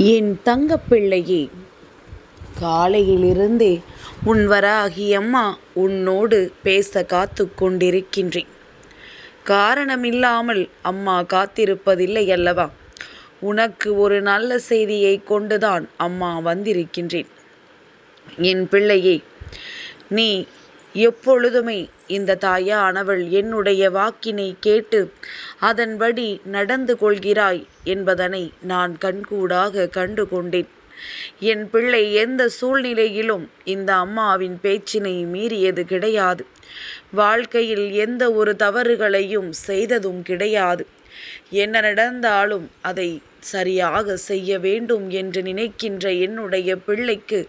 என் தங்கப்பிள்ளையே, காலையிலிருந்தே உன் வராகி அம்மா உன்னோடு பேச காத்து கொண்டிருக்கின்றேன். காரணமில்லாமல் அம்மா காத்திருப்பதில்லை அல்லவா? உனக்கு ஒரு நல்ல செய்தியை கொண்டுதான் அம்மா வந்திருக்கின்றேன். என் பிள்ளையே, நீ எப்பொழுதுமே இந்த தாயானவள் என்னுடைய வாக்கினை கேட்டு அதன்படி நடந்து கொள்கிறாய் என்பதனை நான் கண்கூடாக கண்டு கொண்டேன். என் பிள்ளை எந்த சூழ்நிலையிலும் இந்த அம்மாவின் பேச்சினை மீறியது கிடையாது. வாழ்க்கையில் எந்த ஒரு தவறுகளையும் செய்ததும் கிடையாது. என்ன நடந்தாலும் அதை சரியாக செய்ய வேண்டும் என்று நினைக்கின்ற என்னுடைய பிள்ளைக்கு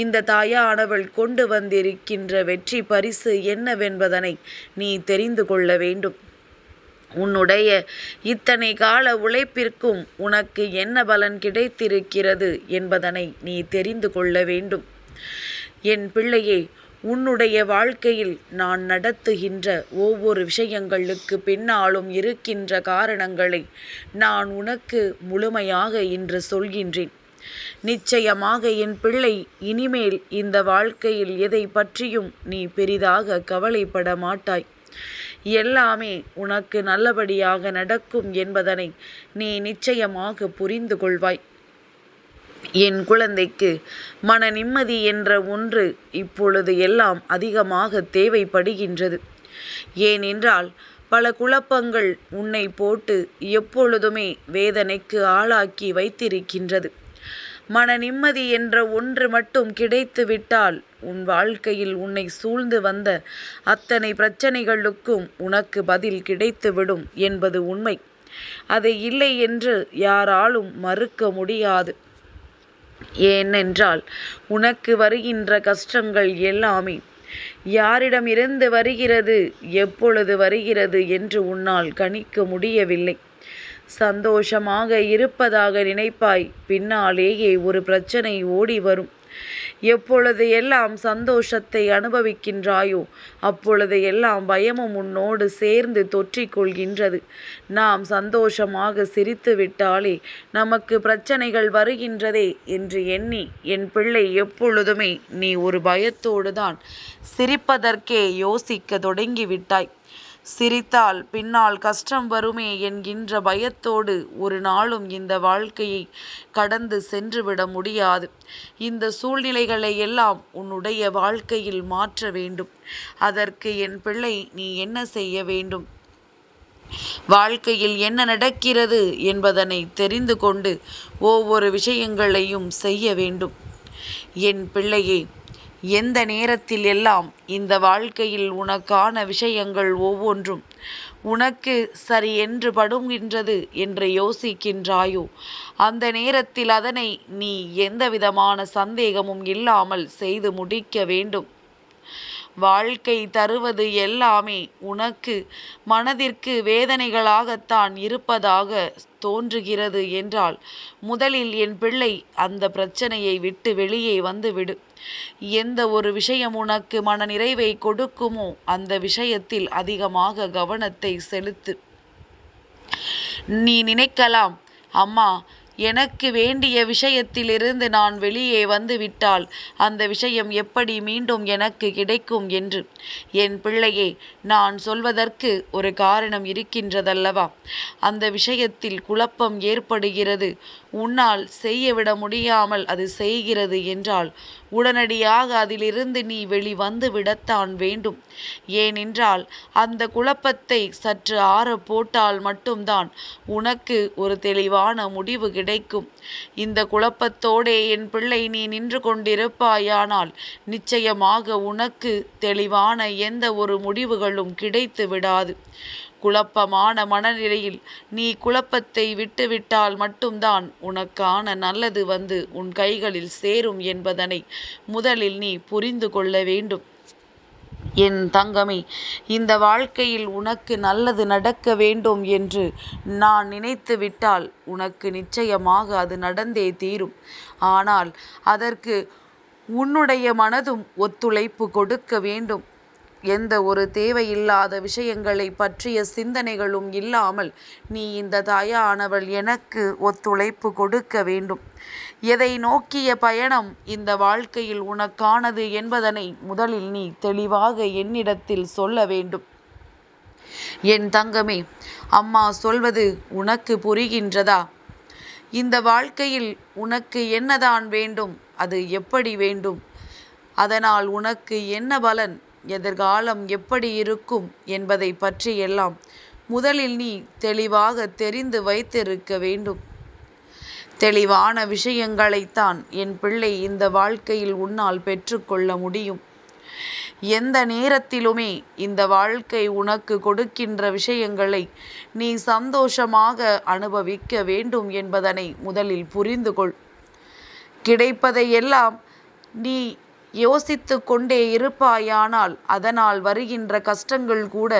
இந்த தாயானவள் கொண்டு வந்திருக்கின்ற வெற்றி பரிசு என்னவென்பதனை நீ தெரிந்து கொள்ள வேண்டும். உன்னுடைய இத்தனை கால உழைப்பிற்கும் உனக்கு என்ன பலன் கிடைத்திருக்கிறது என்பதனை நீ தெரிந்து கொள்ள வேண்டும். என் பிள்ளையே, உன்னுடைய வாழ்க்கையில் நான் நடத்துகின்ற ஒவ்வொரு விஷயங்களுக்கு பின்னாலும் இருக்கின்ற காரணங்களை நான் உனக்கு முழுமையாக இன்று சொல்கின்றேன். நிச்சயமாக என் பிள்ளை, இனிமேல் இந்த வாழ்க்கையில் எதை பற்றியும் நீ பெரிதாக கவலைப்பட மாட்டாய். எல்லாமே உனக்கு நல்லபடியாக நடக்கும் என்பதனை நீ நிச்சயமாக புரிந்து கொள்வாய். என் குழந்தைக்கு மன நிம்மதி என்ற ஒன்று இப்பொழுது எல்லாம் அதிகமாக தேவைப்படுகின்றது. ஏனென்றால் பல குழப்பங்கள் உன்னை போட்டு எப்பொழுதுமே வேதனைக்கு ஆளாக்கி வைத்திருக்கின்றது. மன நிம்மதி என்ற ஒன்று மட்டும் கிடைத்துவிட்டால் உன் வாழ்க்கையில் உன்னை சூழ்ந்து வந்த அத்தனை பிரச்சனைகளுக்கும் உனக்கு பதில் கிடைத்துவிடும் என்பது உண்மை. அது இல்லை என்று யாராலும் மறுக்க முடியாது. ஏனென்றால் உனக்கு வருகின்ற கஷ்டங்கள் எல்லாமே யாரிடமிருந்து வருகிறது, எப்பொழுது வருகிறது என்று உன்னால் கணிக்க முடியவில்லை. சந்தோஷமாக இருப்பதாக நினைப்பாய், பின்னாலேயே ஒரு பிரச்சனை ஓடி வரும். எப்பொழுது எல்லாம் சந்தோஷத்தை அனுபவிக்கின்றாயோ அப்பொழுது எல்லாம் பயமும் உன்னோடு சேர்ந்து தொற்றிக்கொள்கின்றது. நாம் சந்தோஷமாக சிரித்து விட்டாலே நமக்கு பிரச்சனைகள் வருகின்றதே என்று எண்ணி என் பிள்ளை எப்பொழுதுமே நீ ஒரு பயத்தோடு தான் சிரிப்பதற்கே யோசிக்க தொடங்கிவிட்டாய். சிரித்தால் பின்னால் கஷ்டம் வருமே என்கின்ற பயத்தோடு ஒரு நாளும் இந்த வாழ்க்கையை கடந்து சென்றுவிட முடியாது. இந்த சூழ்நிலைகளை எல்லாம் உன்னுடைய வாழ்க்கையில் மாற்ற வேண்டும். அதற்கு என் பிள்ளை நீ என்ன செய்ய வேண்டும்? வாழ்க்கையில் என்ன நடக்கிறது என்பதனை தெரிந்து கொண்டு ஒவ்வொரு விஷயங்களையும் செய்ய வேண்டும். என் பிள்ளையே, எந்த நேரத்தில் எல்லாம் இந்த வாழ்க்கையில் உனக்கான விஷயங்கள் ஒவ்வொன்றும் உனக்கு சரி என்று படுகின்றது என்று யோசிக்கின்றாயோ அந்த நேரத்தில் அதனை நீ எந்த விதமான சந்தேகமும் இல்லாமல் செய்து முடிக்க வேண்டும். வாழ்க்கை தருவது எல்லாமே உனக்கு மனதிற்கு வேதனைகளாகத்தான் இருப்பதாக தோன்றுகிறது என்றால் முதலில் என் பிள்ளை அந்த பிரச்சனையை விட்டு வெளியே வந்துவிடு. எந்த ஒரு விஷயம் உனக்கு மன நிறைவை கொடுக்குமோ அந்த விஷயத்தில் அதிகமாக கவனத்தை செலுத்து. நீ நினைக்கலாம், அம்மா, எனக்கு வேண்டிய விஷயத்திலிருந்து நான் வெளியே வந்துவிட்டால் அந்த விஷயம் எப்படி மீண்டும் எனக்கு கிடைக்கும் என்று. என் பிள்ளையே, நான் சொல்வதற்கு ஒரு காரணம் இருக்கின்றதல்லவா? அந்த விஷயத்தில் குழப்பம் ஏற்படுகிறது, உன்னால் செய்யவிட முடியாமல் அது செய்கிறது என்றால் உடனடியாக அதிலிருந்து நீ வெளிவந்து விடத்தான் வேண்டும். ஏனென்றால் அந்த குழப்பத்தை சற்று ஆற போட்டால் மட்டும்தான் உனக்கு ஒரு தெளிவான முடிவு கிடைக்கும். இந்த குழப்பத்தோடே என் பிள்ளை நீ நின்று கொண்டிருப்பாயானால் நிச்சயமாக உனக்கு தெளிவான எந்த ஒரு முடிவுகளும் கிடைத்து விடாது. குழப்பமான மனநிலையில் நீ குழப்பத்தை விட்டுவிட்டால் மட்டும்தான் உனக்கான நல்லது வந்து உன் கைகளில் சேரும் என்பதனை முதலில் நீ புரிந்து கொள்ள வேண்டும். என் தங்கமே, இந்த வாழ்க்கையில் உனக்கு நல்லது நடக்க வேண்டும் என்று நான் நினைத்து விட்டால் உனக்கு நிச்சயமாக அது நடந்தே தீரும். ஆனால் அதற்கு உன்னுடைய மனதும் ஒத்துழைப்பு கொடுக்க வேண்டும். எந்த ஒரு தேவையில்லாத விஷயங்களை பற்றிய சிந்தனைகளும் இல்லாமல் நீ இந்த தாயானவள் எனக்கு ஒத்துழைப்பு கொடுக்க வேண்டும். எதை நோக்கிய பயணம் இந்த வாழ்க்கையில் உனக்கானது என்பதனை முதலில் நீ தெளிவாக என்னிடத்தில் சொல்ல வேண்டும். என் தங்கமே, அம்மா சொல்வது உனக்கு புரிகின்றதா? இந்த வாழ்க்கையில் உனக்கு என்னதான் வேண்டும், அது எப்படி வேண்டும், அதனால் உனக்கு என்ன பலன், எதிர்காலம் எப்படி இருக்கும் என்பதை பற்றியெல்லாம் முதலில் நீ தெளிவாக தெரிந்து வைத்திருக்க வேண்டும். தெளிவான விஷயங்களைத்தான் என் பிள்ளை இந்த வாழ்க்கையில் உன்னால் பெற்றுக்கொள்ள முடியும். எந்த நேரத்திலுமே இந்த வாழ்க்கை உனக்கு கொடுக்கின்ற விஷயங்களை நீ சந்தோஷமாக அனுபவிக்க வேண்டும் என்பதனை முதலில் புரிந்து கொள். கிடைப்பதையெல்லாம் நீ யோசித்து கொண்டே இருப்பாயானால் அதனால் வருகின்ற கஷ்டங்கள் கூட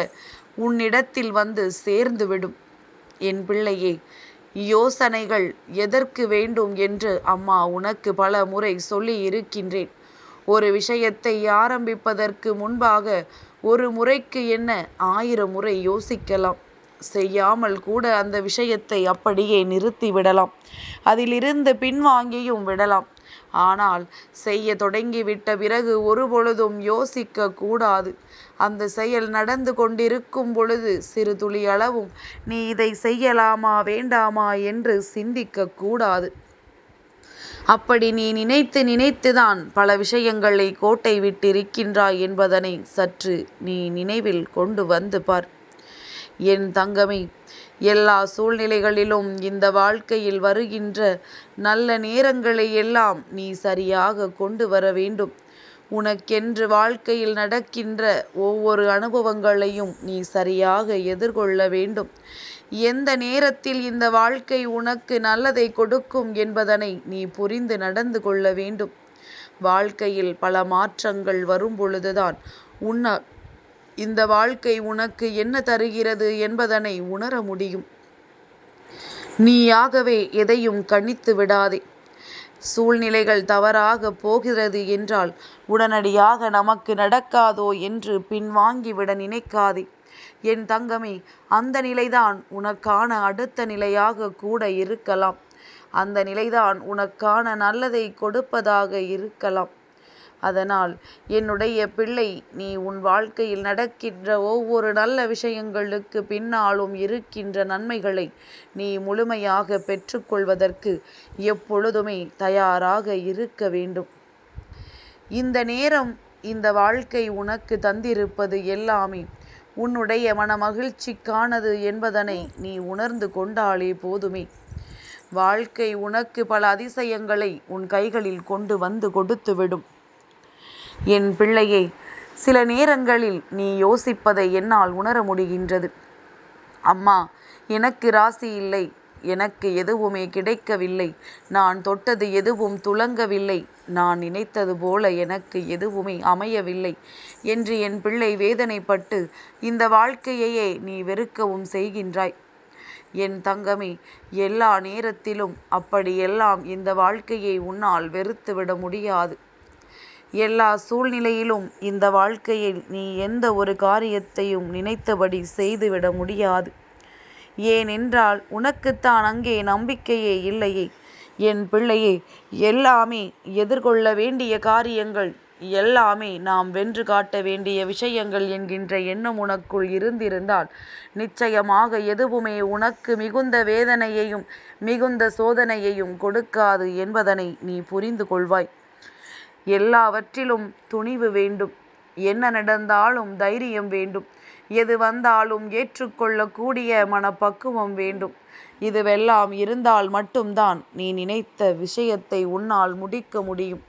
உன்னிடத்தில் வந்து சேர்ந்துவிடும். என் பிள்ளையே, யோசனைகள் எதற்கு வேண்டும் என்று அம்மா உனக்கு பல முறை சொல்லி இருக்கின்றேன். ஒரு விஷயத்தை ஆரம்பிப்பதற்கு முன்பாக ஒரு முறைக்கு என்ன 1000 முறை யோசிக்கலாம். செய்யாமல் கூட அந்த விஷயத்தை அப்படியே நிறுத்திவிடலாம். அதிலிருந்து பின்வாங்கியும் விடலாம். ஆனால் செய்ய தொடங்கிவிட்ட பிறகு ஒரு பொழுதும் யோசிக்க கூடாது. அந்த செயல் நடந்து கொண்டிருக்கும் பொழுது சிறு துளி அளவும் நீ இதை செய்யலாமா வேண்டாமா என்று சிந்திக்க கூடாது. அப்படி நீ நினைத்து நினைத்துதான் பல விஷயங்களை கோட்டை விட்டிருக்கின்றாய் என்பதனை சற்று நீ நினைவில் கொண்டு வந்து பார். என் தங்கமே, எல்லா சூழ்நிலைகளிலும் இந்த வாழ்க்கையில் வருகின்ற நல்ல நேரங்களை எல்லாம் நீ சரியாக கொண்டு வர வேண்டும். உனக்கென்று வாழ்க்கையில் நடக்கின்ற ஒவ்வொரு அனுபவங்களையும் நீ சரியாக எதிர்கொள்ள வேண்டும். எந்த நேரத்தில் இந்த வாழ்க்கை உனக்கு நல்லதை கொடுக்கும் என்பதனை நீ புரிந்து நடந்து கொள்ள வேண்டும். வாழ்க்கையில் பல மாற்றங்கள் வரும் பொழுதுதான் உன்னால் இந்த வாழ்க்கை உனக்கு என்ன தருகிறது என்பதனை உணர முடியும். நீயாகவே எதையும் கணித்து விடாதே. சூழ்நிலைகள் தவறாக போகிறது என்றால் உடனடியாக நமக்கு நடக்காதோ என்று பின்வாங்கிவிட நினைக்காதே. என் தங்கமே, அந்த நிலைதான் உனக்கான அடுத்த நிலையாக கூட இருக்கலாம். அந்த நிலைதான் உனக்கான நல்லதை கொடுப்பதாக இருக்கலாம். அதனால் என்னுடைய பிள்ளை, நீ உன் வாழ்க்கையில் நடக்கின்ற ஒவ்வொரு நல்ல விஷயங்களுக்கு பின்னாலும் இருக்கின்ற நன்மைகளை நீ முழுமையாக பெற்றுக்கொள்வதற்கு எப்பொழுதுமே தயாராக இருக்க வேண்டும். இந்த நேரம் இந்த வாழ்க்கை உனக்கு தந்திருப்பது எல்லாமே உன்னுடைய மன மகிழ்ச்சிக்கானது என்பதனை நீ உணர்ந்து கொண்டாலே போதுமே. வாழ்க்கை உனக்கு பல அதிசயங்களை உன் கைகளில் கொண்டு வந்து கொடுத்துவிடும். என் பிள்ளையே, சில நேரங்களில் நீ யோசிப்பதை என்னால் உணர முடிகின்றது. அம்மா, எனக்கு ராசி இல்லை, எனக்கு எதுவுமே கிடைக்கவில்லை, நான் தொட்டது எதுவும் துலங்கவில்லை, நான் நினைத்தது போல எனக்கு எதுவுமே அமையவில்லை என்று என் பிள்ளை வேதனைப்பட்டு இந்த வாழ்க்கையையே நீ வெறுக்கவும் செய்கின்றாய். என் தங்கமே, எல்லா நேரத்திலும் அப்படியெல்லாம் இந்த வாழ்க்கையை உன்னால் வெறுத்துவிட முடியாது. எல்லா சூழ்நிலையிலும் இந்த வாழ்க்கையில் நீ எந்த ஒரு காரியத்தையும் நினைத்தபடி செய்துவிட முடியாது. ஏனென்றால் உனக்குத்தான் அங்கே நம்பிக்கையே இல்லையே. என் பிள்ளையே, எல்லாமே எதிர்கொள்ள வேண்டிய காரியங்கள், எல்லாமே நாம் வென்று காட்ட வேண்டிய விஷயங்கள் என்கின்ற எண்ணம் உனக்குள் இருந்திருந்தால் நிச்சயமாக எதுவுமே உனக்கு மிகுந்த வேதனையையும் மிகுந்த சோதனையையும் கொடுக்காது என்பதனை நீ புரிந்து கொள்வாய். எல்லாவற்றிலும் துணிவு வேண்டும். என்ன நடந்தாலும் தைரியம் வேண்டும். எது வந்தாலும் ஏற்றுக்கொள்ளக்கூடிய மனப்பக்குவம் வேண்டும். இதுவெல்லாம் இருந்தால் மட்டும்தான் நீ நினைத்த விஷயத்தை உன்னால் முடிக்க முடியும்.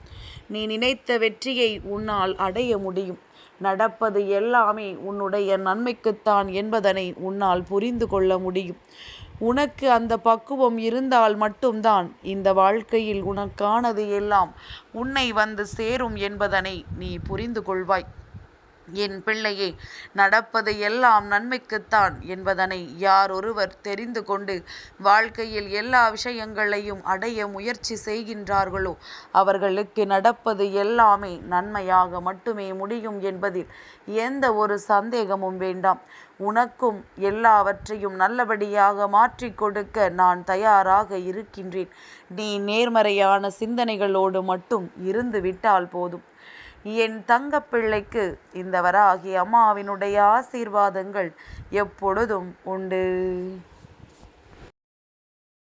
நீ நினைத்த வெற்றியை உன்னால் அடைய முடியும். நடப்பது எல்லாமே உன்னுடைய நன்மைக்குத்தான் என்பதனை உன்னால் புரிந்து கொள்ள முடியும். உனக்கு அந்த பக்குவம் இருந்தால் மட்டும்தான் இந்த வாழ்க்கையில் உனக்கானது எல்லாம் உன்னை வந்து சேரும் என்பதனை நீ புரிந்து கொள்வாய். என் பிள்ளையே, நடப்பது எல்லாம் நன்மைக்குத்தான் என்பதனை யார் ஒருவர் தெரிந்து கொண்டு வாழ்க்கையில் எல்லா விஷயங்களையும் அடைய முயற்சி செய்கின்றார்களோ அவர்களுக்கு நடப்பது எல்லாமே நன்மையாக மட்டுமே முடியும் என்பதில் எந்த ஒரு சந்தேகமும் வேண்டாம். உனக்கும் எல்லாவற்றையும் நல்லபடியாக மாற்றி கொடுக்க நான் தயாராக இருக்கின்றேன். நீ நேர்மறையான சிந்தனைகளோடு மட்டும் இருந்து விட்டால் போதும். என் தங்கப்பிள்ளைக்கு இந்த வராகி அம்மாவினுடைய ஆசீர்வாதங்கள் எப்பொழுதும் உண்டு.